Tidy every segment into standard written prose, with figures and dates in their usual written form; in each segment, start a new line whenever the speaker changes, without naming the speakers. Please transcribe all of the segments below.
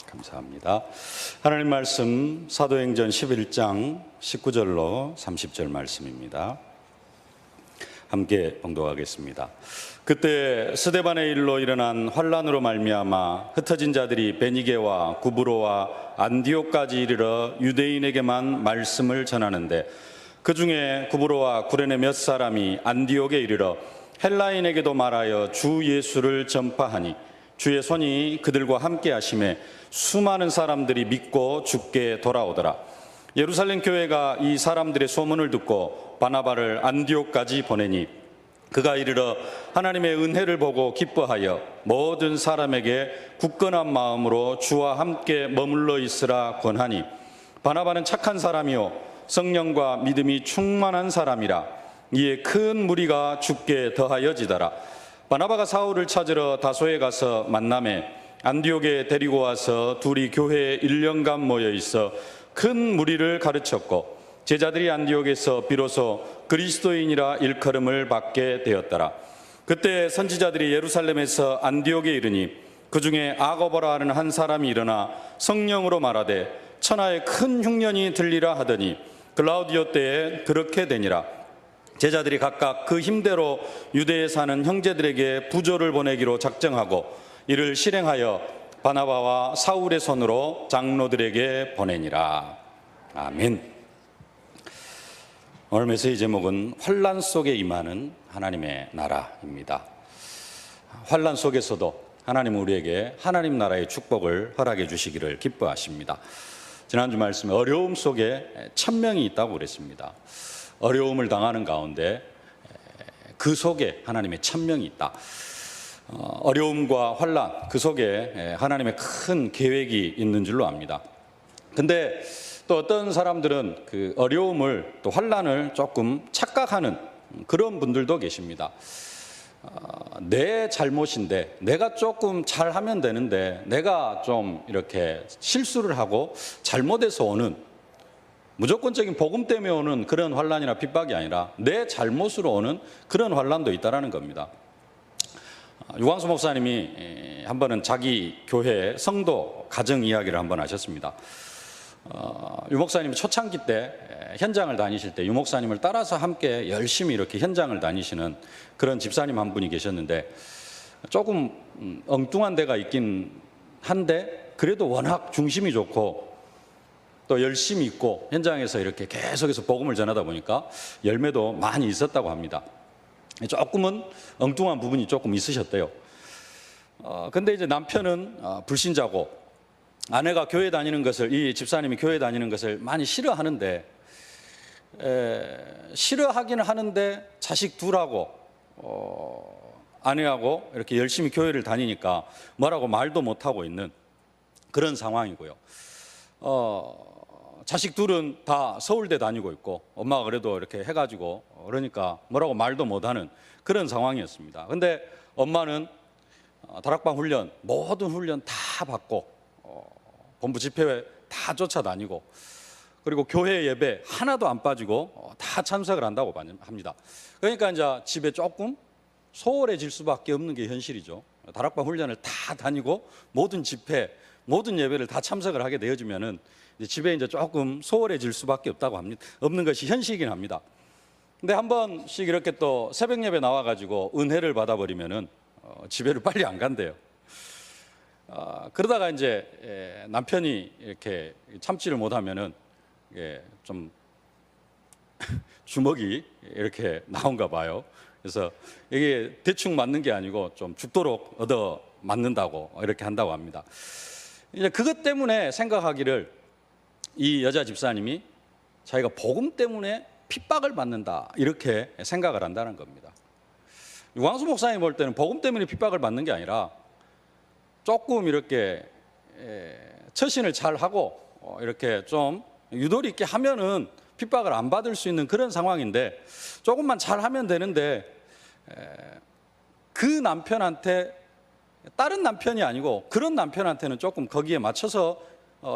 감사합니다. 하나님 말씀 사도행전 11장 19절로 30절 말씀입니다. 함께 봉독하겠습니다. 그때 스데반의 일로 일어난 환란으로 말미암아 흩어진 자들이 베니게와 구브로와 안디옥까지 이르러 유대인에게만 말씀을 전하는데, 그 중에 구브로와 구레네 몇 사람이 안디옥에 이르러 헬라인에게도 말하여 주 예수를 전파하니 주의 손이 그들과 함께 하심에 수많은 사람들이 믿고 주께 돌아오더라. 예루살렘 교회가 이 사람들의 소문을 듣고 바나바를 안디옥까지 보내니 그가 이르러 하나님의 은혜를 보고 기뻐하여 모든 사람에게 굳건한 마음으로 주와 함께 머물러 있으라 권하니, 바나바는 착한 사람이요 성령과 믿음이 충만한 사람이라. 이에 큰 무리가 주께 더하여지더라. 바나바가 사울을 찾으러 다소에 가서 만나매 안디옥에 데리고 와서 둘이 교회에 1년간 모여 있어 큰 무리를 가르쳤고, 제자들이 안디옥에서 비로소 그리스도인이라 일컬음을 받게 되었더라. 그때 선지자들이 예루살렘에서 안디옥에 이르니 그 중에 아고보라 하는 한 사람이 일어나 성령으로 말하되 천하에 큰 흉년이 들리라 하더니 글라우디오 때에 그렇게 되니라. 제자들이 각각 그 힘대로 유대에 사는 형제들에게 부조를 보내기로 작정하고 이를 실행하여 바나바와 사울의 손으로 장로들에게 보내니라. 아멘. 오늘 메시지 제목은 환란 속에 임하는 하나님의 나라입니다. 환란 속에서도 하나님은 우리에게 하나님 나라의 축복을 허락해 주시기를 기뻐하십니다. 지난주 말씀에 어려움 속에 천명이 있다고 그랬습니다. 어려움을 당하는 가운데 그 속에 하나님의 천명이 있다. 어려움과 환란, 그 속에 하나님의 큰 계획이 있는 줄로 압니다. 근데 또 어떤 사람들은 그 어려움을, 또 환란을 조금 착각하는 그런 분들도 계십니다. 내 잘못인데, 내가 조금 잘하면 되는데 내가 좀 이렇게 실수를 하고 잘못해서 오는, 무조건적인 복음 때문에 오는 그런 환란이나 핍박이 아니라 내 잘못으로 오는 그런 환란도 있다라는 겁니다. 유광수 목사님이 한 번은 자기 교회 성도 가정 이야기를 한 번 하셨습니다. 유 목사님이 초창기 때 현장을 다니실 때 유 목사님을 따라서 함께 열심히 이렇게 현장을 다니시는 그런 집사님 한 분이 계셨는데, 조금 엉뚱한 데가 있긴 한데 그래도 워낙 중심이 좋고 또 열심히 있고 현장에서 이렇게 계속해서 복음을 전하다 보니까 열매도 많이 있었다고 합니다. 조금은 엉뚱한 부분이 조금 있으셨대요. 근데 이제 남편은 불신자고 아내가 교회 다니는 것을, 이 집사님이 교회 다니는 것을 많이 싫어하는데, 싫어하기는 하는데 자식 둘하고 아내하고 이렇게 열심히 교회를 다니니까 뭐라고 말도 못하고 있는 그런 상황이고요. 자식 둘은 다 서울대 다니고 있고 엄마가 그래도 이렇게 해가지고 그러니까 뭐라고 말도 못하는 그런 상황이었습니다. 근데 엄마는 다락방 훈련, 모든 훈련 다 받고 본부 집회에 다 쫓아다니고, 그리고 교회 예배 하나도 안 빠지고 다 참석을 한다고 합니다. 그러니까 이제 집에 조금 소홀해질 수밖에 없는 게 현실이죠. 다락방 훈련을 다 다니고 모든 집회, 모든 예배를 다 참석을 하게 되어지면은 집에 이제 조금 소홀해질 수밖에 없다고 합니다. 없는 것이 현실이긴 합니다. 근데 한 번씩 이렇게 또 새벽 예배 나와가지고 은혜를 받아버리면은 집에를 빨리 안 간대요. 그러다가 이제 남편이 이렇게 참지를 못하면은 좀 주먹이 이렇게 나온가 봐요. 그래서 이게 대충 맞는 게 아니고 좀 죽도록 얻어 맞는다고 이렇게 한다고 합니다. 이제 그것 때문에 생각하기를, 이 여자 집사님이 자기가 복음 때문에 핍박을 받는다 이렇게 생각을 한다는 겁니다. 유광수 목사님 볼 때는 복음 때문에 핍박을 받는 게 아니라 조금 이렇게 처신을 잘 하고 이렇게 좀 유도리 있게 하면은 핍박을 안 받을 수 있는 그런 상황인데, 조금만 잘 하면 되는데 그 남편한테, 다른 남편이 아니고 그런 남편한테는 조금 거기에 맞춰서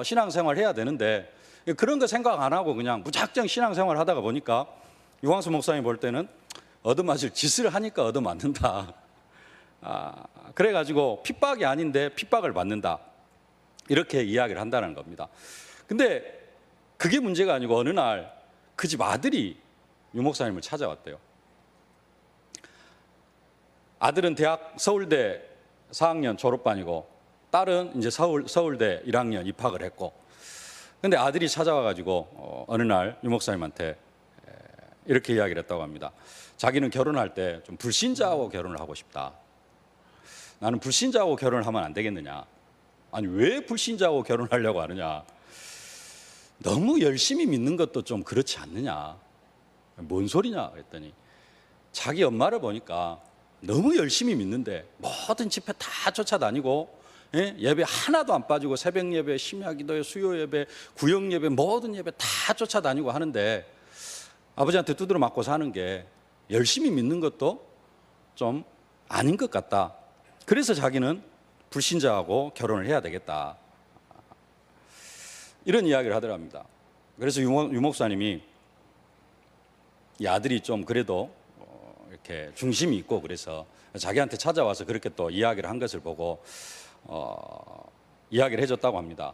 신앙생활 해야 되는데 그런 거 생각 안 하고 그냥 무작정 신앙생활 하다가 보니까 유광수 목사님 볼 때는 얻어맞을 짓을 하니까 얻어맞는다. 그래가지고 핍박이 아닌데 핍박을 받는다. 이렇게 이야기를 한다는 겁니다. 근데 그게 문제가 아니고 어느 날 그 집 아들이 유 목사님을 찾아왔대요. 아들은 대학 서울대 4학년 졸업반이고 딸은 이제 서울대 1학년 입학을 했고, 근데 아들이 찾아와가지고 어느 날 유 목사님한테 이렇게 이야기를 했다고 합니다. 자기는 결혼할 때 좀 불신자하고 결혼을 하고 싶다. 나는 불신자하고 결혼을 하면 안 되겠느냐. 아니 왜 불신자하고 결혼하려고 하느냐. 너무 열심히 믿는 것도 좀 그렇지 않느냐. 뭔 소리냐 그랬더니 자기 엄마를 보니까 너무 열심히 믿는데 모든 집회 다 쫓아다니고, 예배 하나도 안 빠지고 새벽 예배, 심야 기도회, 수요 예배, 구역 예배, 모든 예배 다 쫓아다니고 하는데 아버지한테 두드려 맞고 사는 게 열심히 믿는 것도 좀 아닌 것 같다. 그래서 자기는 불신자하고 결혼을 해야 되겠다. 이런 이야기를 하더랍니다. 그래서 유 목사님이 이 아들이 좀 그래도 이렇게 중심이 있고 그래서 자기한테 찾아와서 그렇게 또 이야기를 한 것을 보고 이야기를 해줬다고 합니다.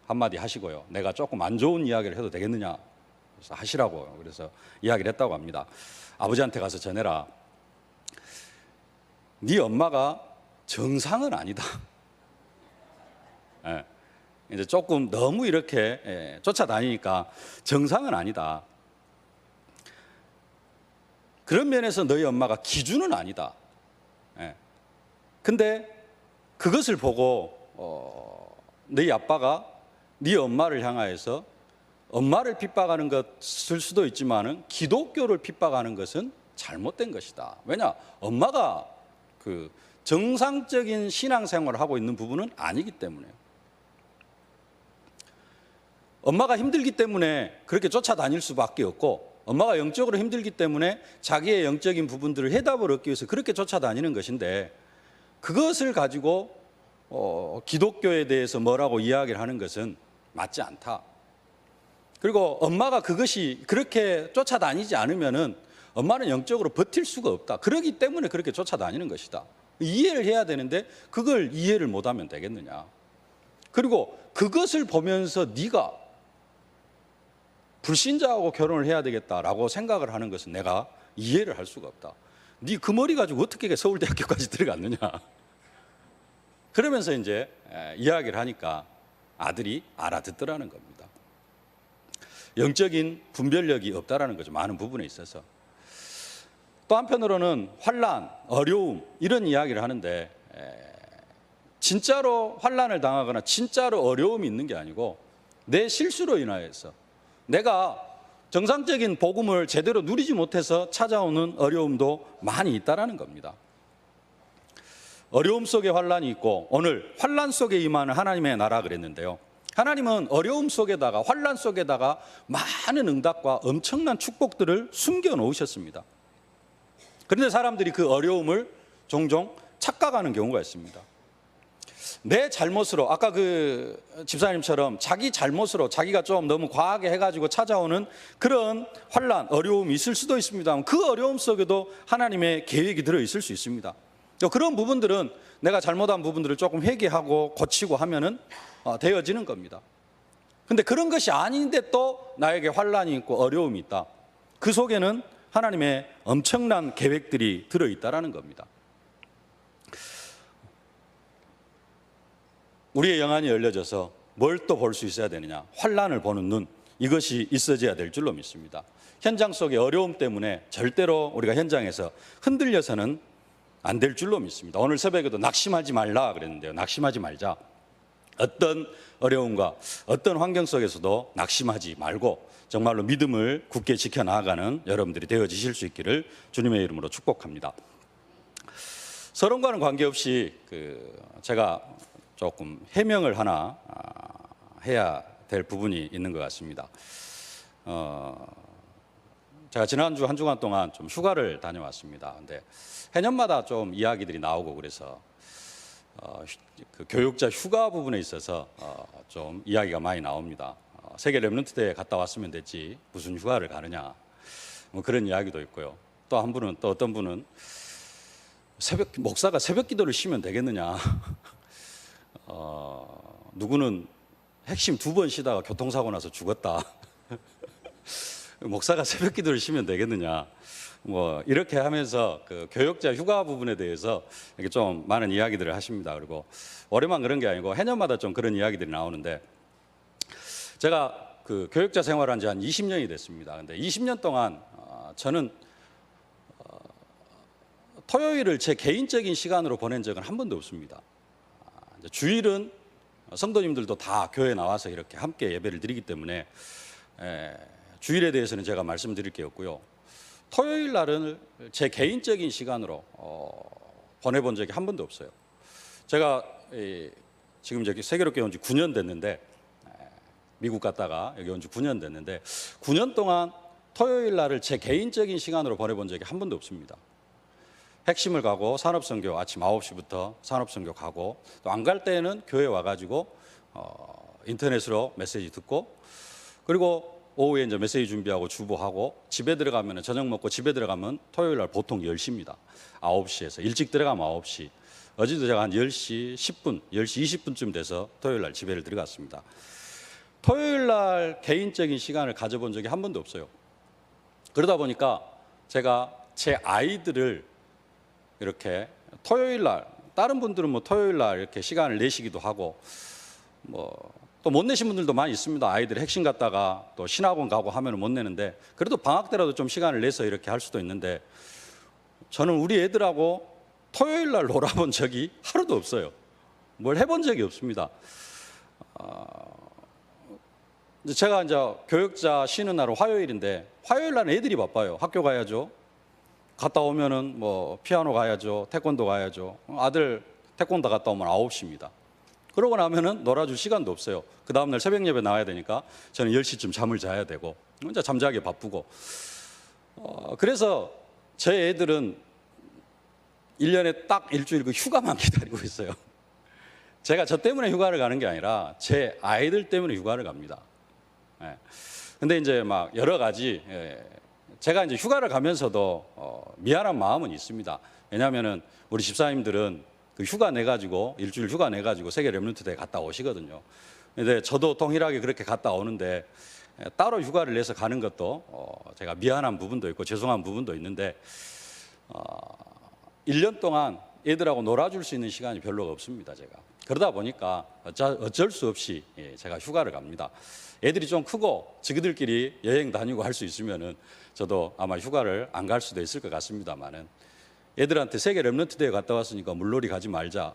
한마디 하시고요. 내가 조금 안 좋은 이야기를 해도 되겠느냐. 그래서 하시라고. 그래서 이야기를 했다고 합니다. 아버지한테 가서 전해라. 네 엄마가 정상은 아니다. 예. 이제 조금 너무 이렇게 쫓아다니니까 정상은 아니다. 그런 면에서 너희 엄마가 기준은 아니다. 근데 그것을 보고 너희 아빠가 네 엄마를 향하여서 엄마를 핍박하는 것일 수도 있지만은 기독교를 핍박하는 것은 잘못된 것이다. 왜냐? 엄마가 그 정상적인 신앙생활을 하고 있는 부분은 아니기 때문에. 엄마가 힘들기 때문에 그렇게 쫓아다닐 수밖에 없고, 엄마가 영적으로 힘들기 때문에 자기의 영적인 부분들을 해답을 얻기 위해서 그렇게 쫓아다니는 것인데, 그것을 가지고 기독교에 대해서 뭐라고 이야기를 하는 것은 맞지 않다. 그리고 엄마가 그것이 그렇게 쫓아다니지 않으면은 엄마는 영적으로 버틸 수가 없다. 그렇기 때문에 그렇게 쫓아다니는 것이다. 이해를 해야 되는데 그걸 이해를 못하면 되겠느냐. 그리고 그것을 보면서 네가 불신자하고 결혼을 해야 되겠다라고 생각을 하는 것은 내가 이해를 할 수가 없다. 네 그 머리 가지고 어떻게 서울대학교까지 들어갔느냐. 그러면서 이제 이야기를 하니까 아들이 알아듣더라는 겁니다. 영적인 분별력이 없다라는 거죠. 많은 부분에 있어서. 또 한편으로는 환난, 어려움 이런 이야기를 하는데 진짜로 환난을 당하거나 진짜로 어려움이 있는 게 아니고 내 실수로 인하여서 내가 정상적인 복음을 제대로 누리지 못해서 찾아오는 어려움도 많이 있다라는 겁니다. 어려움 속에 환난이 있고 오늘 환난 속에 임하는 하나님의 나라 그랬는데요. 하나님은 어려움 속에다가 환난 속에다가 많은 응답과 엄청난 축복들을 숨겨 놓으셨습니다. 그런데 사람들이 그 어려움을 종종 착각하는 경우가 있습니다. 내 잘못으로, 아까 그 집사님처럼 자기 잘못으로 자기가 좀 너무 과하게 해가지고 찾아오는 그런 환난, 어려움이 있을 수도 있습니다만 그 어려움 속에도 하나님의 계획이 들어있을 수 있습니다. 그런 부분들은 내가 잘못한 부분들을 조금 회개하고 고치고 하면은 되어지는 겁니다. 근데 그런 것이 아닌데 또 나에게 환난이 있고 어려움이 있다. 그 속에는 하나님의 엄청난 계획들이 들어있다라는 겁니다. 우리의 영안이 열려져서 뭘 또 볼 수 있어야 되느냐. 환난을 보는 눈, 이것이 있어져야 될 줄로 믿습니다. 현장 속의 어려움 때문에 절대로 우리가 현장에서 흔들려서는 안 될 줄로 믿습니다. 오늘 새벽에도 낙심하지 말라 그랬는데요. 낙심하지 말자. 어떤 어려움과 어떤 환경 속에서도 낙심하지 말고 정말로 믿음을 굳게 지켜나가는 여러분들이 되어지실 수 있기를 주님의 이름으로 축복합니다. 서론과는 관계없이 제가 조금 해명을 하나 해야 될 부분이 있는 것 같습니다. 제가 지난주 한 주간 동안 좀 휴가를 다녀왔습니다. 근데 해년마다 좀 이야기들이 나오고 그래서 그 교육자 휴가 부분에 있어서 좀 이야기가 많이 나옵니다. 세계 렘넌트 대회 갔다 왔으면 됐지 무슨 휴가를 가느냐, 뭐 그런 이야기도 있고요. 또 한 분은, 또 어떤 분은 목사가 새벽 기도를 쉬면 되겠느냐. 누구는 핵심 2번 쉬다가 교통사고 나서 죽었다. 목사가 새벽 기도를 쉬면 되겠느냐. 뭐 이렇게 하면서 그 교역자 휴가 부분에 대해서 이렇게 좀 많은 이야기들을 하십니다. 그리고 올해만 그런 게 아니고 해년마다 좀 그런 이야기들이 나오는데, 제가 그 교역자 생활한 지 한 20년이 됐습니다. 근데 20년 동안 저는 토요일을 제 개인적인 시간으로 보낸 적은 한 번도 없습니다. 주일은 성도님들도 다 교회에 나와서 이렇게 함께 예배를 드리기 때문에 주일에 대해서는 제가 말씀드릴 게 없고요. 토요일 날은 제 개인적인 시간으로 보내본 적이 한 번도 없어요. 제가 지금 저기 세계롭게 온 지 9년 됐는데, 미국 갔다가 여기 온 지 9년 됐는데 9년 동안 토요일 날을 제 개인적인 시간으로 보내본 적이 한 번도 없습니다. 핵심을 가고 산업선교 아침 9시부터 산업선교 가고, 또 안 갈 때는 교회 와가지고 인터넷으로 메시지 듣고, 그리고 오후에 이제 메시지 준비하고 주보하고, 집에 들어가면 저녁 먹고 집에 들어가면 토요일 날 보통 10시입니다. 9시에서 일찍 들어가면 9시. 어제도 제가 한 10시 10분, 10시 20분쯤 돼서 토요일 날 집에를 들어갔습니다. 토요일 날 개인적인 시간을 가져본 적이 한 번도 없어요. 그러다 보니까 제가 제 아이들을 이렇게 토요일 날, 다른 분들은 뭐 토요일 날 이렇게 시간을 내시기도 하고, 뭐 또 못 내신 분들도 많이 있습니다. 아이들 핵심 갔다가 또 신학원 가고 하면 못 내는데, 그래도 방학 때라도 좀 시간을 내서 이렇게 할 수도 있는데, 저는 우리 애들하고 토요일 날 놀아본 적이 하루도 없어요. 뭘 해본 적이 없습니다. 제가 이제 교역자 쉬는 날은 화요일인데, 화요일 날은 애들이 바빠요. 학교 가야죠. 갔다 오면은 뭐 피아노 가야죠. 태권도 가야죠. 아들 태권도 갔다 오면 9시입니다. 그러고 나면은 놀아줄 시간도 없어요. 그 다음날 새벽 예배 나와야 되니까 저는 10시쯤 잠을 자야 되고, 혼자 잠자기 바쁘고. 그래서 제 애들은 1년에 딱 일주일 그 휴가만 기다리고 있어요. 제가 저 때문에 휴가를 가는 게 아니라 제 아이들 때문에 휴가를 갑니다. 근데 이제 막 여러 가지, 제가 이제 휴가를 가면서도 미안한 마음은 있습니다. 왜냐하면은 우리 집사님들은 그 휴가 내가지고, 일주일 휴가 내가지고 세계 렘넌트 대회 갔다 오시거든요. 근데 저도 동일하게 그렇게 갔다 오는데, 따로 휴가를 내서 가는 것도 제가 미안한 부분도 있고 죄송한 부분도 있는데, 1년 동안 애들하고 놀아줄 수 있는 시간이 별로 없습니다, 제가. 그러다 보니까 어쩔 수 없이 제가 휴가를 갑니다. 애들이 좀 크고 저희들끼리 여행 다니고 할 수 있으면은 저도 아마 휴가를 안 갈 수도 있을 것 같습니다만은, 애들한테 세계 렘넌트 대회 갔다 왔으니까 물놀이 가지 말자.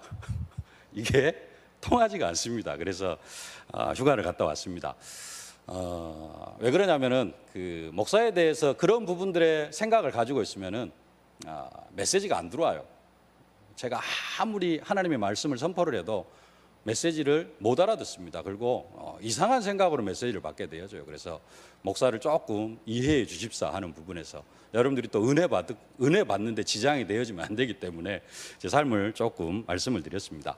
이게 통하지가 않습니다. 그래서 휴가를 갔다 왔습니다. 왜 그러냐면은 그 목사에 대해서 그런 부분들의 생각을 가지고 있으면은 메시지가 안 들어와요. 제가 아무리 하나님의 말씀을 선포를 해도 메시지를 못 알아듣습니다. 그리고 이상한 생각으로 메시지를 받게 되어져요. 그래서 목사를 조금 이해해 주십사 하는 부분에서, 여러분들이 또 은혜 받는데 지장이 되어지면 안 되기 때문에 제 삶을 조금 말씀을 드렸습니다.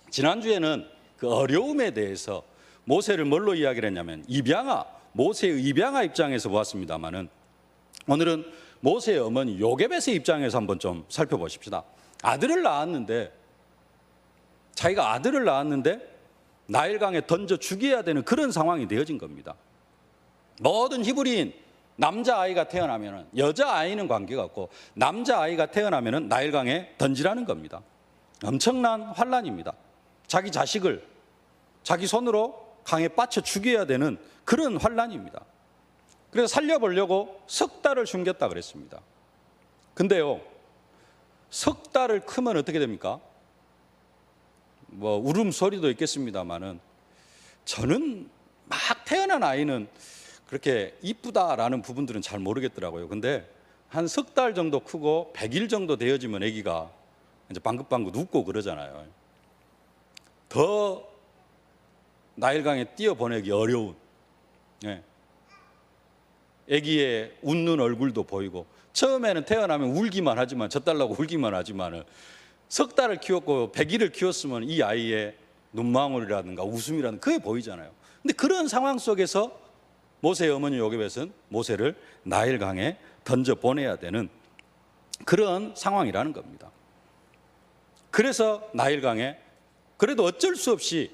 지난주에는 그 어려움에 대해서 모세를 뭘로 이야기를 했냐면 모세의 입양아 입장에서 보았습니다만은, 오늘은 모세의 어머니 요게벳의 입장에서 한번 좀 살펴보십시다. 자기가 아들을 낳았는데 나일강에 던져 죽여야 되는 그런 상황이 되어진 겁니다. 모든 히브리인 남자아이가 태어나면, 여자아이는 관계가 없고 남자아이가 태어나면 나일강에 던지라는 겁니다. 엄청난 환난입니다. 자기 자식을 자기 손으로 강에 빠쳐 죽여야 되는 그런 환난입니다. 그래서 살려보려고 석 달을 숨겼다 그랬습니다. 근데요, 석 달을 크면 어떻게 됩니까? 뭐 울음소리도 있겠습니다만은, 저는 막 태어난 아이는 그렇게 이쁘다라는 부분들은 잘 모르겠더라고요. 근데 한 석 달 정도 크고 100일 정도 되어지면 아기가 이제 방긋방긋 웃고 그러잖아요. 더 나일강에 띄어보내기 어려운, 아기의 웃는 얼굴도 보이고, 처음에는 태어나면 울기만 하지만, 젖달라고 울기만 하지만은 석 달을 키웠고 100일을 키웠으면 이 아이의 눈망울이라든가 웃음이라든가 그게 보이잖아요. 근데 그런 상황 속에서 모세의 어머니 요게벳은 모세를 나일강에 던져 보내야 되는 그런 상황이라는 겁니다. 그래서 나일강에, 그래도 어쩔 수 없이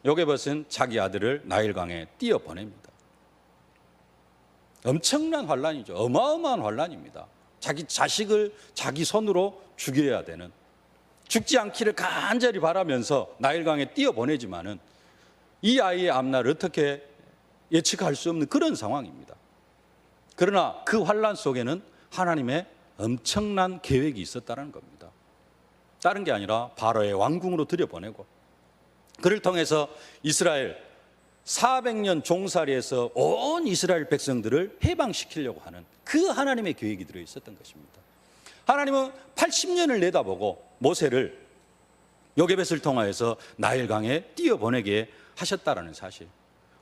요게벳은 자기 아들을 나일강에 띄어 보냅니다. 엄청난 환란이죠. 어마어마한 환란입니다. 자기 자식을 자기 손으로 죽여야 되는, 죽지 않기를 간절히 바라면서 나일강에 띄어 보내지만은 이 아이의 앞날을 어떻게 예측할 수 없는 그런 상황입니다. 그러나 그 환란 속에는 하나님의 엄청난 계획이 있었다는 겁니다. 다른 게 아니라 바로의 왕궁으로 들여보내고, 그를 통해서 이스라엘 400년 종살이에서 온 이스라엘 백성들을 해방시키려고 하는 그 하나님의 계획이 들어 있었던 것입니다. 하나님은 80년을 내다보고 모세를 요게벳을 통하여서 나일강에 띄어보내게 하셨다라는 사실.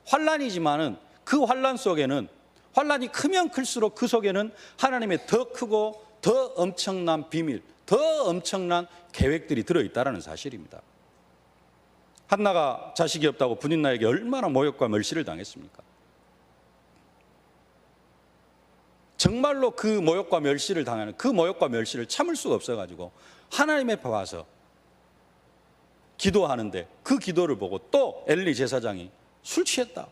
환란이지만은 그 환란 속에는, 환란이 크면 클수록 그 속에는 하나님의 더 크고 더 엄청난 비밀, 더 엄청난 계획들이 들어있다는 사실입니다. 한나가 자식이 없다고 분인나에게 얼마나 모욕과 멸시를 당했습니까? 정말로 그 모욕과 멸시를 당하는, 그 모욕과 멸시를 참을 수가 없어가지고 하나님 앞에 와서 기도하는데, 그 기도를 보고 또 엘리 제사장이 술 취했다,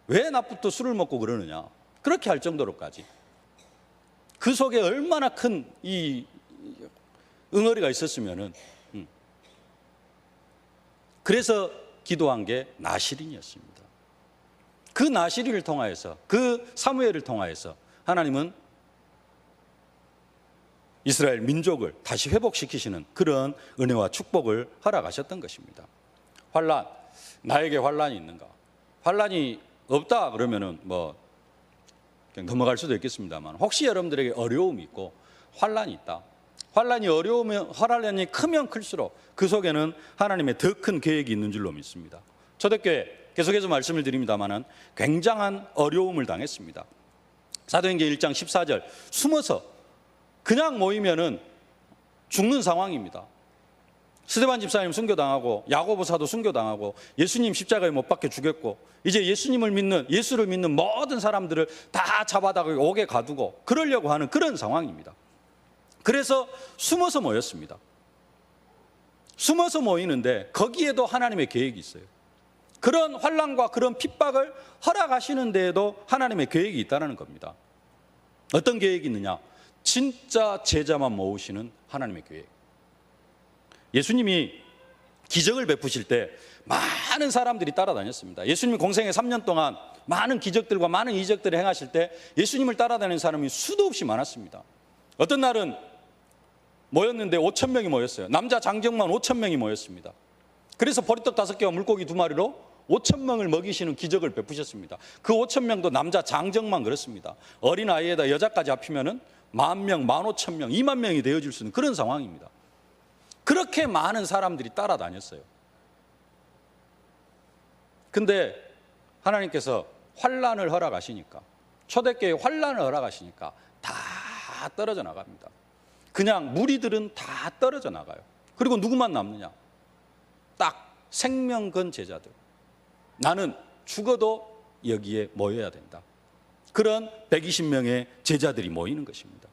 왜 낮부터 술을 먹고 그러느냐, 그렇게 할 정도로까지 그 속에 얼마나 큰 이 응어리가 있었으면은, 그래서 기도한 게 나실인이었습니다. 그 나실인을 통하여서, 그 사무엘을 통하여서 하나님은 이스라엘 민족을 다시 회복시키시는 그런 은혜와 축복을 허락하셨던 것입니다. 환란, 나에게 환란이 있는가? 환란이 없다 그러면은 뭐 그냥 넘어갈 수도 있겠습니다만, 혹시 여러분들에게 어려움이 있고 환란이 있다, 환란이 어려우면, 환란이 크면 클수록 그 속에는 하나님의 더 큰 계획이 있는 줄로 믿습니다. 초대교회 계속해서 말씀을 드립니다만은 굉장한 어려움을 당했습니다. 사도행전 1장 14절, 숨어서 그냥 모이면은 죽는 상황입니다. 스데반 집사님 순교당하고, 야고보 사도 순교당하고, 예수님 십자가에 못 박혀 죽였고, 이제 예수님을 믿는, 예수를 믿는 모든 사람들을 다 잡아다가 옥에 가두고 그러려고 하는 그런 상황입니다. 그래서 숨어서 모였습니다. 숨어서 모이는데 거기에도 하나님의 계획이 있어요. 그런 환난과 그런 핍박을 허락하시는 데에도 하나님의 계획이 있다는 겁니다. 어떤 계획이 있느냐? 진짜 제자만 모으시는 하나님의 계획. 예수님이 기적을 베푸실 때 많은 사람들이 따라다녔습니다. 예수님이 공생애 3년 동안 많은 기적들과 많은 이적들을 행하실 때 예수님을 따라다니는 사람이 수도 없이 많았습니다. 어떤 날은 모였는데 5,000명이 모였어요. 남자 장정만 5,000명이 모였습니다. 그래서 보리떡 5개와 물고기 2마리로 5,000명을 먹이시는 기적을 베푸셨습니다. 그 5,000명도 남자 장정만 그렇습니다. 어린아이에다 여자까지 합치면은 10,000명, 15,000명, 20,000명이 되어질 수 있는 그런 상황입니다. 그렇게 많은 사람들이 따라다녔어요. 근데 하나님께서 환란을 허락하시니까, 초대교회 환란을 허락하시니까 다 떨어져 나갑니다. 그냥 무리들은 다 떨어져 나가요. 그리고 누구만 남느냐? 딱 생명 건 제자들. 나는 죽어도 여기에 모여야 된다. 그런 120명의 제자들이 모이는 것입니다.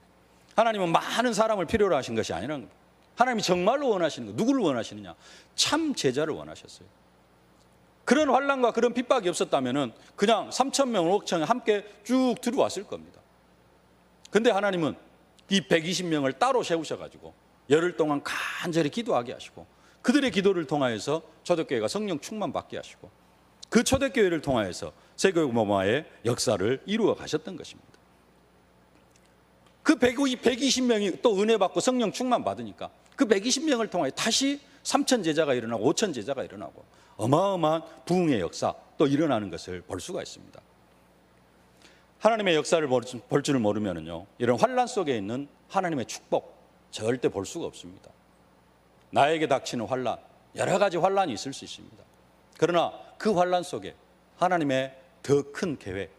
하나님은 많은 사람을 필요로 하신 것이 아니라는 겁니다. 하나님이 정말로 원하시는 거, 누구를 원하시느냐? 참 제자를 원하셨어요. 그런 환난과 그런 핍박이 없었다면 그냥 3,000명, 5,000명 함께 쭉 들어왔을 겁니다. 근데 하나님은 이 120명을 따로 세우셔가지고 열흘 동안 간절히 기도하게 하시고, 그들의 기도를 통하여서 초대교회가 성령 충만 받게 하시고, 그 초대교회를 통하여서 세계복음화의 역사를 이루어 가셨던 것입니다. 그 120명이 또 은혜 받고 성령 충만 받으니까 그 120명을 통하여 다시 3,000 제자가 일어나고 5,000 제자가 일어나고 어마어마한 부흥의 역사 또 일어나는 것을 볼 수가 있습니다. 하나님의 역사를 볼 줄을 모르면요, 이런 환란 속에 있는 하나님의 축복 절대 볼 수가 없습니다. 나에게 닥치는 환란, 여러 가지 환란이 있을 수 있습니다. 그러나 그 환란 속에 하나님의 더 큰 계획,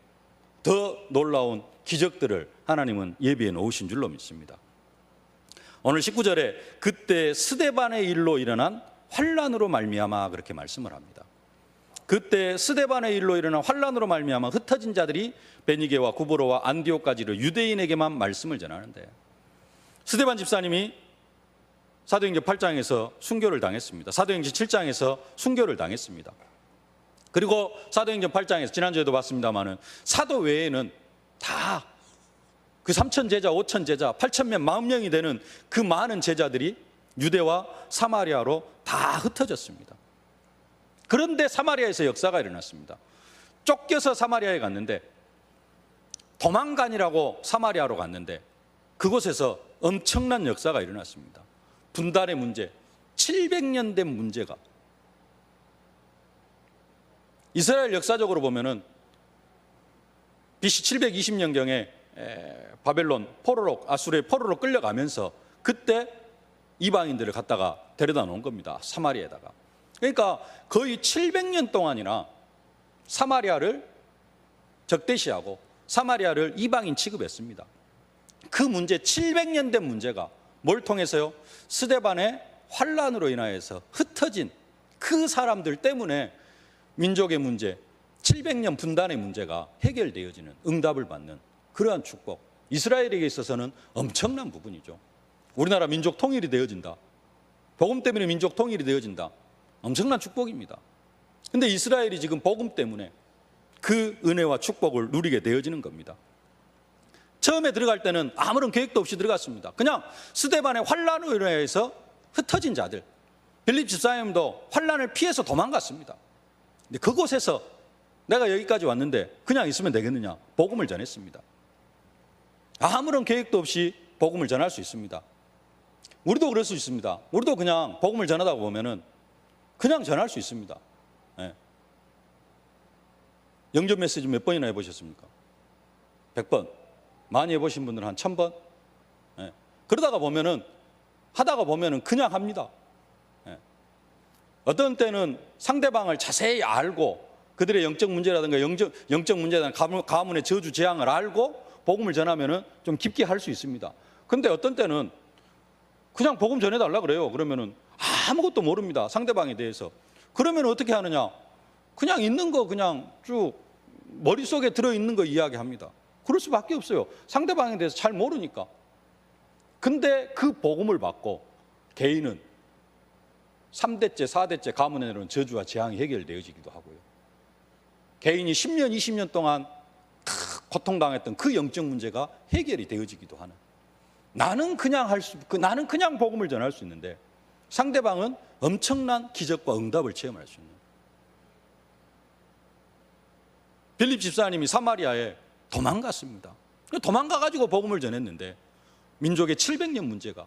더 놀라운 기적들을 하나님은 예비해 놓으신 줄로 믿습니다. 오늘 19절에 그때 스데반의 일로 일어난 환란으로 말미암아 그렇게 말씀을 합니다. 그때 스데반의 일로 일어난 환란으로 말미암아 흩어진 자들이 베니게와 구브로와 안디옥까지를 유대인에게만 말씀을 전하는데, 스데반 집사님이 사도행전 8장에서 순교를 당했습니다. 사도행전 7장에서 순교를 당했습니다. 그리고 사도행전 8장에서 지난주에도 봤습니다마는 사도 외에는 다 그 3천 제자, 5천 제자, 8천 명, 40,000명이 되는 그 많은 제자들이 유대와 사마리아로 다 흩어졌습니다. 그런데 사마리아에서 역사가 일어났습니다. 쫓겨서 사마리아에 갔는데, 도망간이라고 사마리아로 갔는데 그곳에서 엄청난 역사가 일어났습니다. 분단의 문제, 700년 된 문제가, 이스라엘 역사적으로 보면은 BC 720년경에 바벨론 포로로, 아수르의 포로로 끌려가면서 그때 이방인들을 갖다가 데려다 놓은 겁니다. 사마리아에다가. 그러니까 거의 700년 동안이나 사마리아를 적대시하고 사마리아를 이방인 취급했습니다. 그 문제, 700년 된 문제가 뭘 통해서요? 스데반의 환란으로 인하여서 흩어진 그 사람들 때문에 민족의 문제, 700년 분단의 문제가 해결되어지는, 응답을 받는 그러한 축복, 이스라엘에게 있어서는 엄청난 부분이죠. 우리나라 민족 통일이 되어진다, 복음 때문에 민족 통일이 되어진다, 엄청난 축복입니다. 그런데 이스라엘이 지금 복음 때문에 그 은혜와 축복을 누리게 되어지는 겁니다. 처음에 들어갈 때는 아무런 계획도 없이 들어갔습니다. 그냥 스데반의 환란으로 인해서 흩어진 자들, 빌립 집사님도 환란을 피해서 도망갔습니다. 근데 그곳에서 내가 여기까지 왔는데 그냥 있으면 되겠느냐? 복음을 전했습니다. 아무런 계획도 없이 복음을 전할 수 있습니다. 우리도 그럴 수 있습니다. 우리도 그냥 복음을 전하다 보면은 그냥 전할 수 있습니다. 네. 영접 메시지 몇 번이나 해보셨습니까? 100번. 많이 해보신 분들은 한 1000번. 네. 그러다가 보면은, 하다가 보면은 그냥 합니다. 네. 어떤 때는 상대방을 자세히 알고 그들의 영적 문제라든가 영적 문제에 대한 가문의 저주 재앙을 알고 복음을 전하면은 좀 깊게 할 수 있습니다. 근데 어떤 때는 그냥 복음 전해달라 그래요. 그러면은 아무것도 모릅니다. 상대방에 대해서. 그러면 어떻게 하느냐? 그냥 있는 거 그냥 쭉 머릿속에 들어있는 거 이야기합니다. 그럴 수밖에 없어요. 상대방에 대해서 잘 모르니까. 근데 그 복음을 받고 개인은 3대째, 4대째 가문에 내려온 저주와 재앙이 해결되어지기도 하고요. 개인이 10년, 20년 동안 고통당했던 그 영적 문제가 해결이 되어지기도 하는, 나는 그냥 복음을 전할 수 있는데 상대방은 엄청난 기적과 응답을 체험할 수 있는. 빌립 집사님이 사마리아에 도망갔습니다. 도망가가지고 복음을 전했는데 민족의 700년 문제가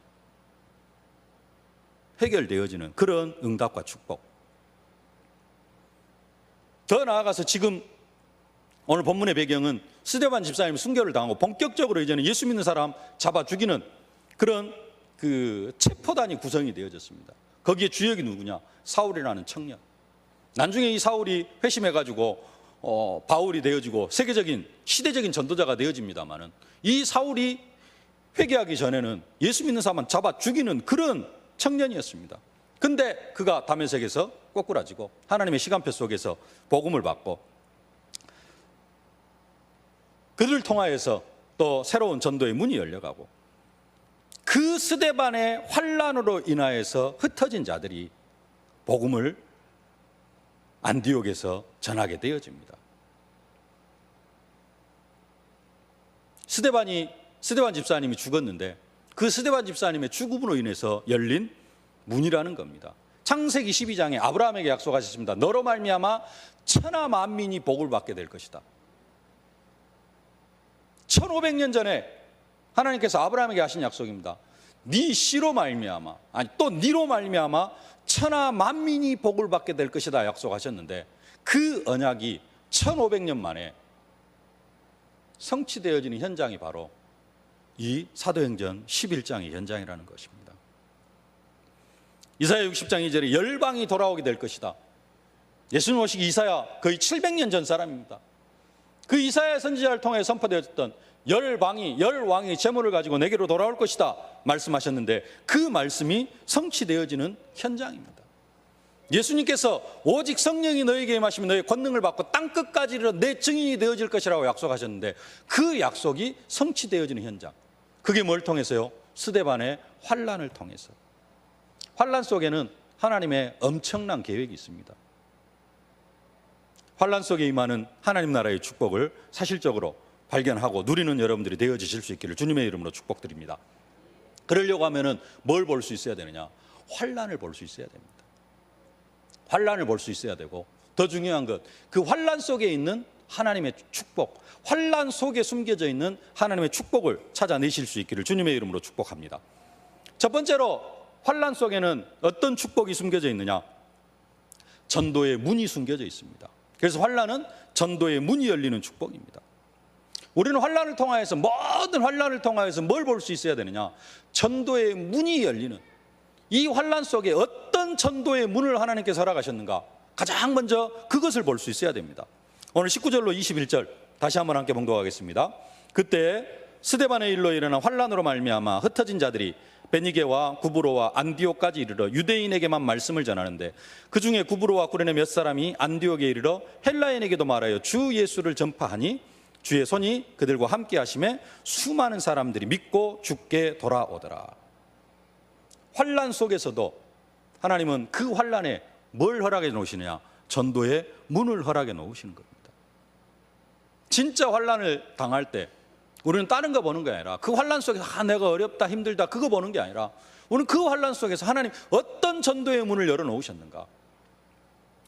해결되어지는 그런 응답과 축복. 더 나아가서 지금 오늘 본문의 배경은 스데반 집사님이 순교를 당하고 본격적으로 이제는 예수 믿는 사람 잡아 죽이는 그런 그 체포단이 구성이 되어졌습니다. 거기에 주역이 누구냐? 사울이라는 청년. 나중에 이 사울이 회심해가지고 바울이 되어지고 세계적인 시대적인 전도자가 되어집니다만은, 이 사울이 회개하기 전에는 예수 믿는 사람 잡아 죽이는 그런 청년이었습니다. 근데 그가 다메섹에서 꼬꾸라지고 하나님의 시간표 속에서 복음을 받고 그들을 통하여서 또 새로운 전도의 문이 열려가고, 그 스데반의 환란으로 인하여서 흩어진 자들이 복음을 안디옥에서 전하게 되어집니다. 스데반 집사님이 죽었는데 그 스데반 집사님의 죽음으로 인해서 열린 문이라는 겁니다. 창세기 12장에 아브라함에게 약속하셨습니다. 너로 말미암아 천하 만민이 복을 받게 될 것이다. 1500년 전에 하나님께서 아브라함에게 하신 약속입니다. 네 씨로 말미암아, 아니 또 네로 말미암아 천하 만민이 복을 받게 될 것이다 약속하셨는데, 그 언약이 1500년 만에 성취되어지는 현장이 바로 이 사도행전 11장의 현장이라는 것입니다. 이사야 60장 2절에 열방이 돌아오게 될 것이다. 예수님 오시기 이사야 거의 700년 전 사람입니다. 그 이사야 선지자를 통해 선포되었던 열왕이 재물을 가지고 내게로 돌아올 것이다 말씀하셨는데, 그 말씀이 성취되어지는 현장입니다. 예수님께서 오직 성령이 너에게 임하시면 너의 권능을 받고 땅끝까지 이르러 내 증인이 되어질 것이라고 약속하셨는데, 그 약속이 성취되어지는 현장, 그게 뭘 통해서요? 스데반의 환란을 통해서. 환란 속에는 하나님의 엄청난 계획이 있습니다. 환란 속에 임하는 하나님 나라의 축복을 사실적으로 발견하고 누리는 여러분들이 되어지실 수 있기를 주님의 이름으로 축복드립니다. 그러려고 하면은 뭘 볼 수 있어야 되느냐? 환란을 볼 수 있어야 됩니다. 환란을 볼 수 있어야 되고, 더 중요한 것, 그 환란 속에 있는 하나님의 축복, 환란 속에 숨겨져 있는 하나님의 축복을 찾아내실 수 있기를 주님의 이름으로 축복합니다. 첫 번째로 환란 속에는 어떤 축복이 숨겨져 있느냐? 전도의 문이 숨겨져 있습니다. 그래서 환란은 전도의 문이 열리는 축복입니다. 우리는 환란을 통하여서, 모든 환란을 통하여서 뭘 볼 수 있어야 되느냐? 전도의 문이 열리는, 이 환란 속에 어떤 전도의 문을 하나님께서 허락하셨는가? 가장 먼저 그것을 볼 수 있어야 됩니다. 오늘 19절로 21절 다시 한번 함께 봉독하겠습니다. 그때 스데반의 일로 일어난 환란으로 말미암아 흩어진 자들이 베니게와 구브로와 안디옥까지 이르러 유대인에게만 말씀을 전하는데, 그 중에 구브로와 구레네 몇 사람이 안디옥에 이르러 헬라인에게도 말하여 주 예수를 전파하니 주의 손이 그들과 함께 하심에 수많은 사람들이 믿고 주께 돌아오더라. 환란 속에서도 하나님은 그 환란에 뭘 허락해 놓으시느냐? 전도의 문을 허락해 놓으시는 겁니다. 진짜 환란을 당할 때 우리는 다른 거 보는 게 아니라, 그 환란 속에서 내가 어렵다 힘들다 그거 보는 게 아니라, 우리는 그 환란 속에서 하나님 어떤 전도의 문을 열어 놓으셨는가?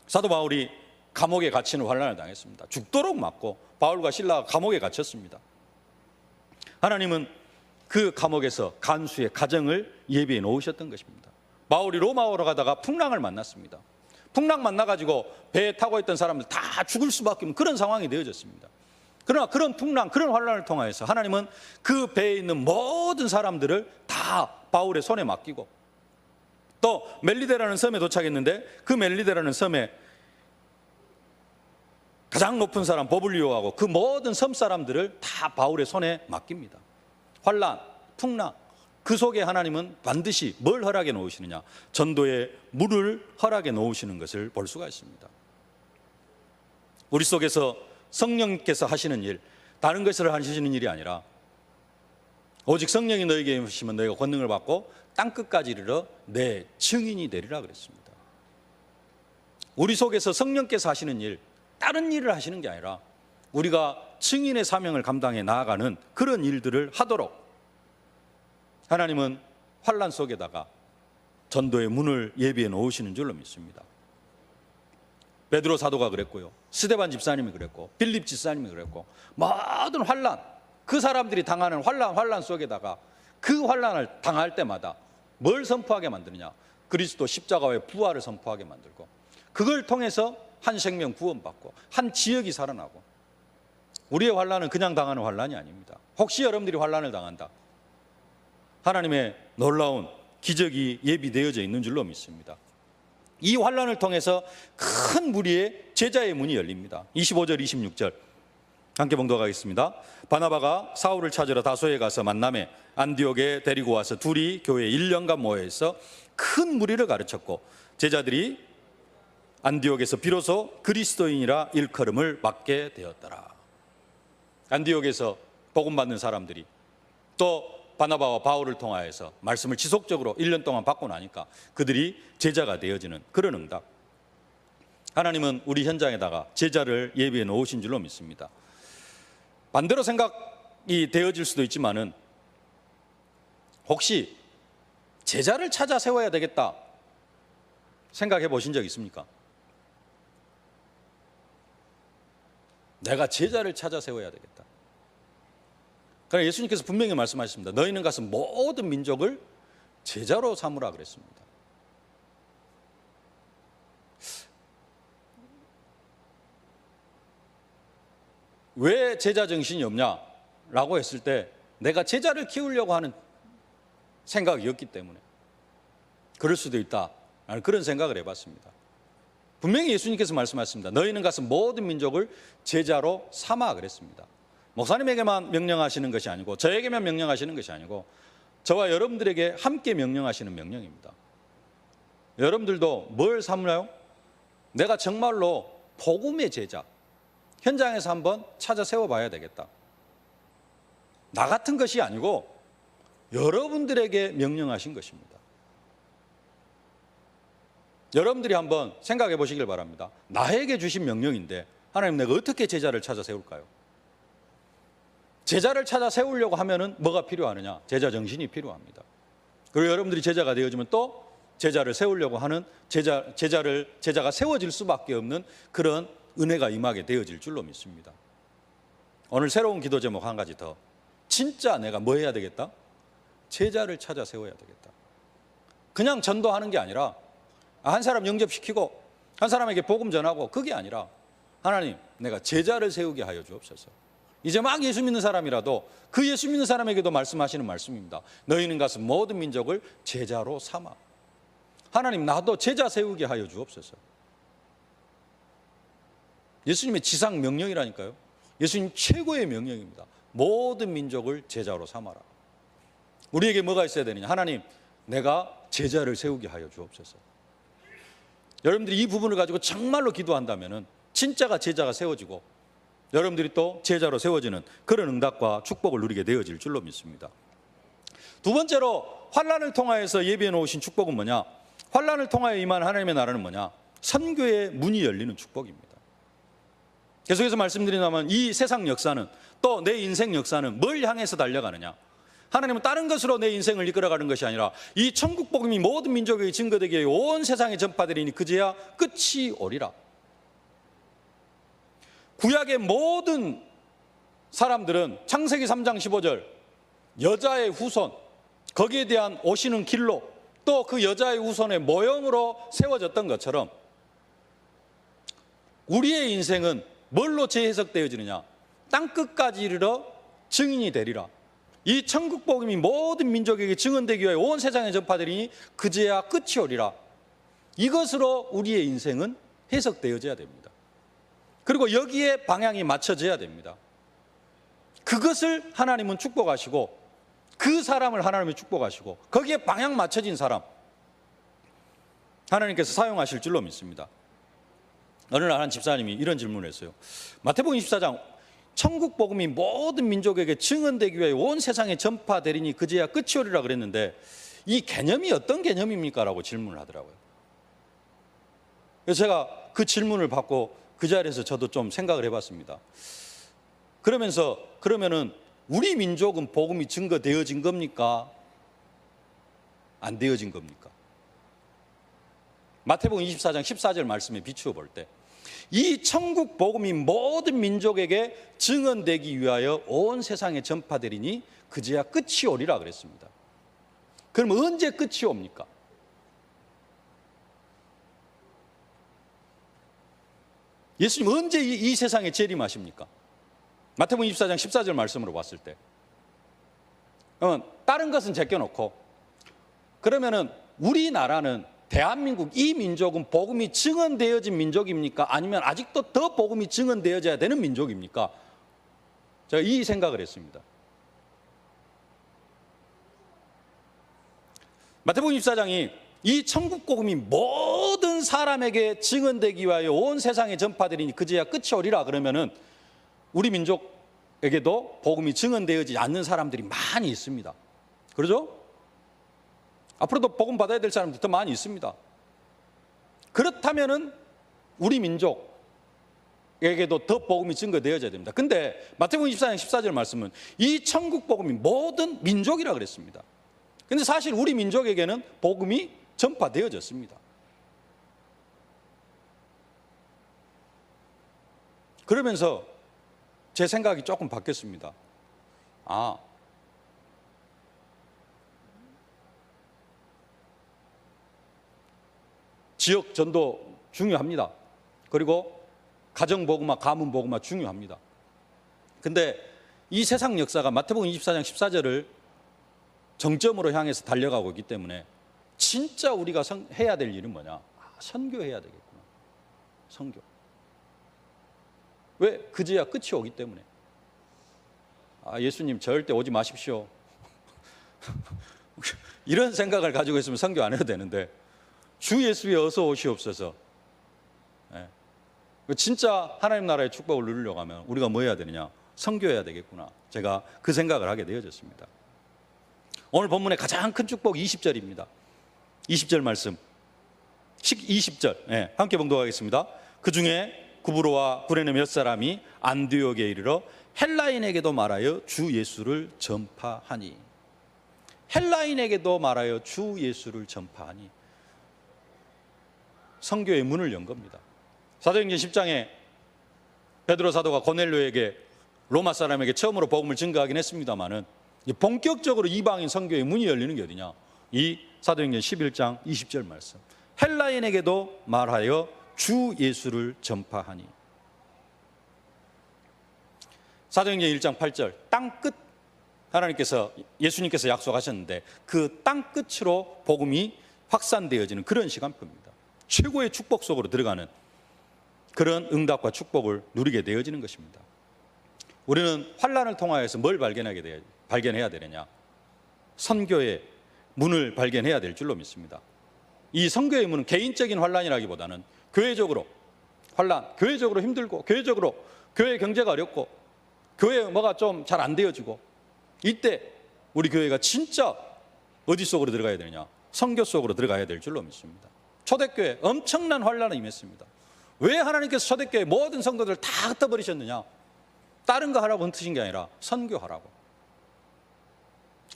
사도 바울이 감옥에 갇히는 환란을 당했습니다. 죽도록 맞고 바울과 실라가 감옥에 갇혔습니다. 하나님은 그 감옥에서 간수의 가정을 예비해 놓으셨던 것입니다. 바울이 로마로 가다가 풍랑을 만났습니다. 풍랑 만나가지고 배에 타고 있던 사람들 다 죽을 수밖에 없는 그런 상황이 되어졌습니다. 그러나 그런 풍랑, 그런 환란을 통하여서 하나님은 그 배에 있는 모든 사람들을 다 바울의 손에 맡기고, 또 멜리데라는 섬에 도착했는데 그 멜리데라는 섬에 가장 높은 사람 버블리오하고 그 모든 섬 사람들을 다 바울의 손에 맡깁니다. 환란, 풍랑, 그 속에 하나님은 반드시 뭘 허락해 놓으시느냐? 전도의 물을 허락해 놓으시는 것을 볼 수가 있습니다. 우리 속에서 성령께서 하시는 일, 다른 것을 하시는 일이 아니라, 오직 성령이 너에게 임하시면 너희가 권능을 받고 땅끝까지 이르러 내 증인이 되리라 그랬습니다. 우리 속에서 성령께서 하시는 일, 다른 일을 하시는 게 아니라 우리가 증인의 사명을 감당해 나아가는 그런 일들을 하도록 하나님은 환란 속에다가 전도의 문을 예비해 놓으시는 줄로 믿습니다. 베드로 사도가 그랬고요, 스데반 집사님이 그랬고, 빌립 집사님이 그랬고, 모든 환란, 그 사람들이 당하는 환란 속에다가 그 환란을 당할 때마다 뭘 선포하게 만드느냐? 그리스도 십자가의 부활을 선포하게 만들고, 그걸 통해서 한 생명 구원받고 한 지역이 살아나고. 우리의 환란은 그냥 당하는 환란이 아닙니다. 혹시 여러분들이 환란을 당한다, 하나님의 놀라운 기적이 예비되어져 있는 줄로 믿습니다. 이 환란을 통해서 큰 무리의 제자의 문이 열립니다. 25절 26절 함께 봉독하겠습니다. 바나바가 사울을 찾으러 다소에 가서 만남에 안디옥에 데리고 와서 둘이 교회에 1년간 모여 있어 큰 무리를 가르쳤고, 제자들이 안디옥에서 비로소 그리스도인이라 일컬음을 받게 되었더라. 안디옥에서 복음 받는 사람들이 또 바나바와 바울을 통하여서 말씀을 지속적으로 1년 동안 받고 나니까 그들이 제자가 되어지는 그런 응답. 하나님은 우리 현장에다가 제자를 예비해 놓으신 줄로 믿습니다. 반대로 생각이 되어질 수도 있지만은, 혹시 제자를 찾아 세워야 되겠다 생각해 보신 적 있습니까? 내가 제자를 찾아 세워야 되겠다. 그러나 예수님께서 분명히 말씀하셨습니다. 너희는 가서 모든 민족을 제자로 삼으라 그랬습니다. 왜 제자 정신이 없냐라고 했을 때, 내가 제자를 키우려고 하는 생각이었기 때문에 그럴 수도 있다, 나는 그런 생각을 해봤습니다. 분명히 예수님께서 말씀하셨습니다. 너희는 가서 모든 민족을 제자로 삼아 그랬습니다. 목사님에게만 명령하시는 것이 아니고, 저에게만 명령하시는 것이 아니고, 저와 여러분들에게 함께 명령하시는 명령입니다. 여러분들도 뭘 삼나요? 내가 정말로 복음의 제자, 현장에서 한번 찾아 세워봐야 되겠다. 나 같은 것이 아니고 여러분들에게 명령하신 것입니다. 여러분들이 한번 생각해 보시길 바랍니다. 나에게 주신 명령인데 하나님, 내가 어떻게 제자를 찾아 세울까요? 제자를 찾아 세우려고 하면은 뭐가 필요하느냐? 제자 정신이 필요합니다. 그리고 여러분들이 제자가 되어지면 또 제자를 세우려고 하는 제자가 세워질 수밖에 없는 그런 은혜가 임하게 되어질 줄로 믿습니다. 오늘 새로운 기도 제목 한 가지 더. 진짜 내가 뭐 해야 되겠다? 제자를 찾아 세워야 되겠다. 그냥 전도하는 게 아니라 한 사람 영접시키고 한 사람에게 복음 전하고 그게 아니라 하나님, 내가 제자를 세우게 하여 주옵소서. 이제 막 예수 믿는 사람이라도 그 예수 믿는 사람에게도 말씀하시는 말씀입니다. 너희는 가서 모든 민족을 제자로 삼아. 하나님, 나도 제자 세우게 하여 주옵소서. 예수님의 지상 명령이라니까요. 예수님 최고의 명령입니다. 모든 민족을 제자로 삼아라. 우리에게 뭐가 있어야 되느냐? 하나님, 내가 제자를 세우게 하여 주옵소서. 여러분들이 이 부분을 가지고 정말로 기도한다면 진짜가 제자가 세워지고 여러분들이 또 제자로 세워지는 그런 응답과 축복을 누리게 되어질 줄로 믿습니다. 두 번째로 환난을 통하여서 예비해 놓으신 축복은 뭐냐? 환난을 통하여 임한 하나님의 나라는 뭐냐? 선교의 문이 열리는 축복입니다. 계속해서 말씀드린다면 이 세상 역사는 또 내 인생 역사는 뭘 향해서 달려가느냐? 하나님은 다른 것으로 내 인생을 이끌어가는 것이 아니라 이 천국 복음이 모든 민족에게 증거되게 온 세상에 전파되리니 그제야 끝이 오리라. 구약의 모든 사람들은 창세기 3장 15절 여자의 후손, 거기에 대한 오시는 길로 또 그 여자의 후손의 모형으로 세워졌던 것처럼 우리의 인생은 뭘로 재해석되어지느냐? 땅끝까지 이르러 증인이 되리라. 이 천국 복음이 모든 민족에게 증언되기 위하여 온 세상에 전파되리니 그제야 끝이 오리라. 이것으로 우리의 인생은 해석되어져야 됩니다. 그리고 여기에 방향이 맞춰져야 됩니다. 그것을 하나님은 축복하시고 그 사람을 하나님이 축복하시고 거기에 방향 맞춰진 사람 하나님께서 사용하실 줄로 믿습니다. 어느 날 한 집사님이 이런 질문을 했어요. 마태복음 24장 천국 복음이 모든 민족에게 증언되기 위해 온 세상에 전파되리니 그제야 끝이 오리라 그랬는데 이 개념이 어떤 개념입니까? 라고 질문을 하더라고요. 그래서 제가 그 질문을 받고 그 자리에서 저도 좀 생각을 해봤습니다. 그러면은 우리 민족은 복음이 증거되어진 겁니까? 안 되어진 겁니까? 마태복음 24장 14절 말씀에 비추어 볼 때 이 천국 복음이 모든 민족에게 증언되기 위하여 온 세상에 전파되리니 그제야 끝이 오리라 그랬습니다. 그럼 언제 끝이 옵니까? 예수님 언제 이 세상에 재림하십니까? 마태복음 24장 14절 말씀으로 봤을 때 다른 것은 제껴놓고 그러면은 우리나라는 대한민국 이 민족은 복음이 증언되어진 민족입니까? 아니면 아직도 더 복음이 증언되어져야 되는 민족입니까? 제가 이 생각을 했습니다. 마태복음 24장이 이 천국 복음이 모든 사람에게 증언되기 위하여 온 세상에 전파되리니 그제야 끝이 오리라 그러면은 우리 민족에게도 복음이 증언되어지지 않는 사람들이 많이 있습니다. 그러죠? 앞으로도 복음 받아야 될 사람들이 더 많이 있습니다. 그렇다면은 우리 민족에게도 더 복음이 증거되어져야 됩니다. 근데 마태복음 24장 14절 말씀은 이 천국 복음이 모든 민족이라 그랬습니다. 근데 사실 우리 민족에게는 복음이 전파되어졌습니다. 그러면서 제 생각이 조금 바뀌었습니다. 지역 전도 중요합니다. 그리고 가정복음화, 가문복음화 중요합니다. 근데 이 세상 역사가 마태복음 24장 14절을 정점으로 향해서 달려가고 있기 때문에 진짜 우리가 해야 될 일은 뭐냐? 선교해야 되겠구나. 선교. 왜? 그제야 끝이 오기 때문에. 예수님 절대 오지 마십시오. 이런 생각을 가지고 있으면 선교 안 해도 되는데 주 예수에 어서 오시옵소서. 진짜 하나님 나라의 축복을 누리려고 하면 우리가 뭐 해야 되느냐? 선교해야 되겠구나. 제가 그 생각을 하게 되어졌습니다. 오늘 본문의 가장 큰 축복 20절입니다. 20절 말씀. 20절 함께 봉독하겠습니다. 그 중에 구브로와 구레네 몇 사람이 안디옥에 이르러 헬라인에게도 말하여 주 예수를 전파하니. 헬라인에게도 말하여 주 예수를 전파하니. 선교의 문을 연 겁니다. 사도행전 10장에 베드로 사도가 고넬료에게 로마 사람에게 처음으로 복음을 증거하긴 했습니다마는 본격적으로 이방인 선교의 문이 열리는 게 어디냐? 이 사도행전 11장 20절 말씀. 헬라인에게도 말하여 주 예수를 전파하니. 사도행전 1장 8절 땅끝, 하나님께서 예수님께서 약속하셨는데 그 땅끝으로 복음이 확산되어지는 그런 시간표입니다. 최고의 축복 속으로 들어가는 그런 응답과 축복을 누리게 되어지는 것입니다. 우리는 환난을 통하여서 뭘 발견해야 되느냐? 선교의 문을 발견해야 될 줄로 믿습니다. 이 선교의 문은 개인적인 환난이라기보다는 교회적으로 환난, 교회적으로 힘들고 교회적으로 교회 경제가 어렵고 교회 뭐가 좀 잘 안 되어지고, 이때 우리 교회가 진짜 어디 속으로 들어가야 되느냐? 선교 속으로 들어가야 될 줄로 믿습니다. 초대교회 엄청난 환난에 임했습니다. 왜 하나님께서 초대교회 모든 성도들을 다 흩어버리셨느냐? 다른 거 하라고 흩으신 게 아니라 선교하라고.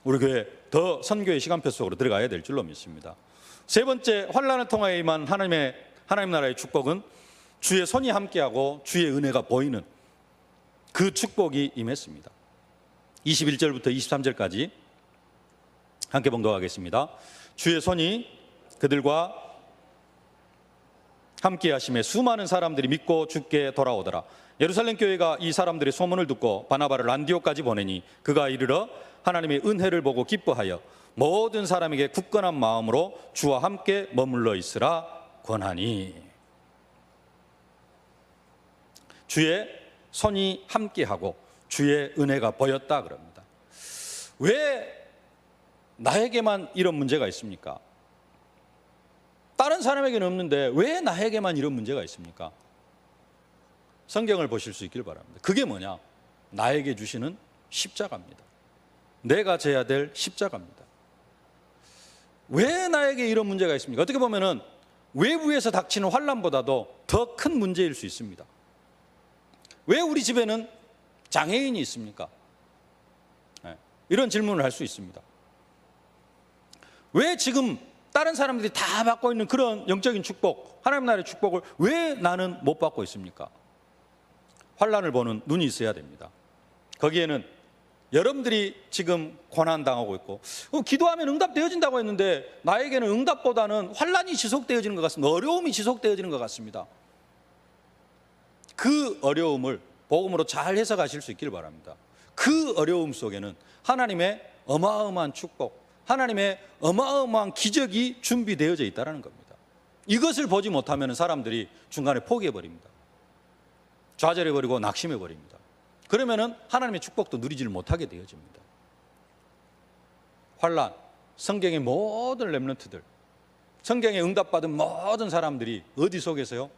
우리 교회 더 선교의 시간표 속으로 들어가야 될 줄로 믿습니다. 세 번째, 환난을 통하여 임한 하나님 나라의 축복은 주의 손이 함께하고 주의 은혜가 보이는 그 축복이 임했습니다. 21절부터 23절까지 함께 봉독하겠습니다. 주의 손이 그들과 함께 하심에 수많은 사람들이 믿고 주께 돌아오더라. 예루살렘 교회가 이 사람들의 소문을 듣고 바나바를 안디옥까지 보내니 그가 이르러 하나님의 은혜를 보고 기뻐하여 모든 사람에게 굳건한 마음으로 주와 함께 머물러 있으라 권하니. 주의 손이 함께하고 주의 은혜가 보였다 그럽니다. 왜 나에게만 이런 문제가 있습니까? 다른 사람에게는 없는데 왜 나에게만 이런 문제가 있습니까? 성경을 보실 수 있길 바랍니다. 그게 뭐냐? 나에게 주시는 십자가입니다. 내가 져야 될 십자가입니다. 왜 나에게 이런 문제가 있습니까? 어떻게 보면은 외부에서 닥치는 환난보다도 더 큰 문제일 수 있습니다. 왜 우리 집에는 장애인이 있습니까? 이런 질문을 할 수 있습니다. 왜 지금 다른 사람들이 다 받고 있는 그런 영적인 축복, 하나님 나라의 축복을 왜 나는 못 받고 있습니까? 환난을 보는 눈이 있어야 됩니다. 거기에는 여러분들이 지금 고난당하고 있고 기도하면 응답되어진다고 했는데 나에게는 응답보다는 환난이 지속되어지는 것 같습니다. 어려움이 지속되어지는 것 같습니다. 그 어려움을 복음으로 잘 해석하실 수 있길 바랍니다. 그 어려움 속에는 하나님의 어마어마한 축복, 하나님의 어마어마한 기적이 준비되어져 있다는 겁니다. 이것을 보지 못하면 사람들이 중간에 포기해버립니다. 좌절해버리고 낙심해버립니다. 그러면 하나님의 축복도 누리지를 못하게 되어집니다. 환난, 성경의 모든 렘넌트들, 성경에 응답받은 모든 사람들이 어디 속에서요?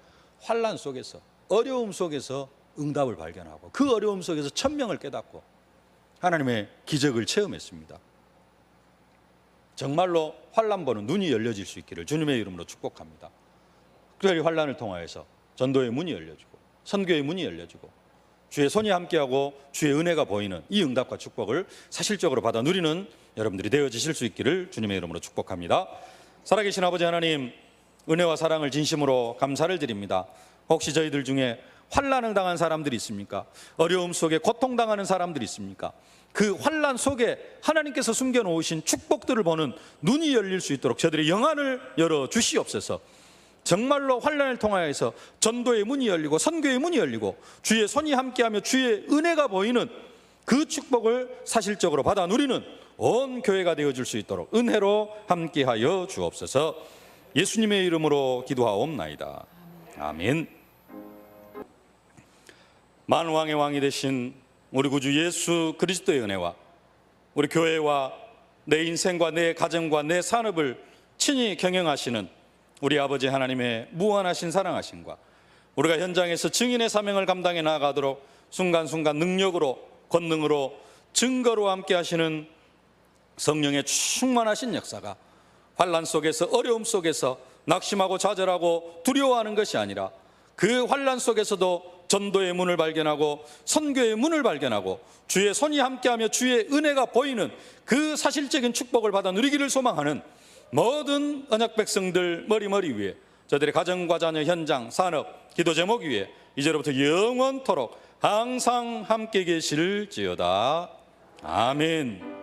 환난 속에서, 어려움 속에서 응답을 발견하고 그 어려움 속에서 천명을 깨닫고 하나님의 기적을 체험했습니다. 정말로 환난 보는 눈이 열려질 수 있기를 주님의 이름으로 축복합니다. 특별히 환난을 통하여서 전도의 문이 열려지고 선교의 문이 열려지고 주의 손이 함께하고 주의 은혜가 보이는 이 응답과 축복을 사실적으로 받아 누리는 여러분들이 되어지실 수 있기를 주님의 이름으로 축복합니다. 살아계신 아버지 하나님, 은혜와 사랑을 진심으로 감사를 드립니다. 혹시 저희들 중에 환난을 당한 사람들이 있습니까? 어려움 속에 고통당하는 사람들이 있습니까? 그 환난 속에 하나님께서 숨겨놓으신 축복들을 보는 눈이 열릴 수 있도록 저들의 영안을 열어 주시옵소서. 정말로 환난을 통하여서 전도의 문이 열리고 선교의 문이 열리고 주의 손이 함께하며 주의 은혜가 보이는 그 축복을 사실적으로 받아 누리는 온 교회가 되어줄 수 있도록 은혜로 함께하여 주옵소서. 예수님의 이름으로 기도하옵나이다. 아멘. 만왕의 왕이 되신 우리 구주 예수 그리스도의 은혜와 우리 교회와 내 인생과 내 가정과 내 산업을 친히 경영하시는 우리 아버지 하나님의 무한하신 사랑하심과 우리가 현장에서 증인의 사명을 감당해 나아가도록 순간순간 능력으로 권능으로 증거로 함께 하시는 성령의 충만하신 역사가 환난 속에서 어려움 속에서 낙심하고 좌절하고 두려워하는 것이 아니라 그 환난 속에서도 전도의 문을 발견하고 선교의 문을 발견하고 주의 손이 함께하며 주의 은혜가 보이는 그 사실적인 축복을 받아 누리기를 소망하는 모든 언약 백성들 머리 위에, 저들의 가정과 자녀, 현장, 산업, 기도 제목 위에 이제로부터 영원토록 항상 함께 계실지어다. 아멘.